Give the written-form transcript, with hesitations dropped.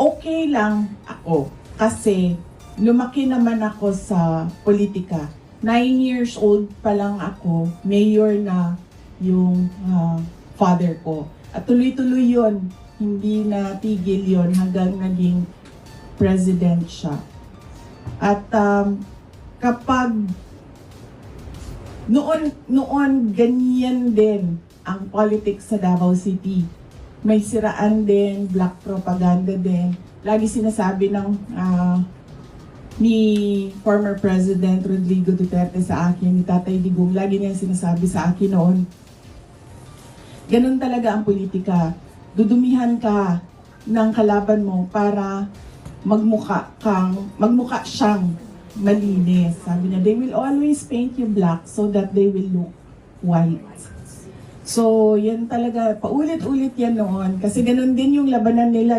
okay lang ako kasi lumaki naman ako sa politika. 9 years old pa lang ako, mayor na yung father ko. At tuloy-tuloy yon, hindi na tigil yon hanggang naging president siya. At kapag noon ganyan din ang politics sa Davao City. May siraan din, black propaganda din. Lagi sinasabi ng ni former President Rodrigo Duterte sa akin, ni Tatay Digong, lagi niya sinasabi sa akin noon, ganun talaga ang politika. Dudumihan ka ng kalaban mo para magmukha siyang malinis. Sabi niya, they will always paint you black so that they will look white. So, yan talaga, paulit-ulit yan noon. Kasi ganun din yung labanan nila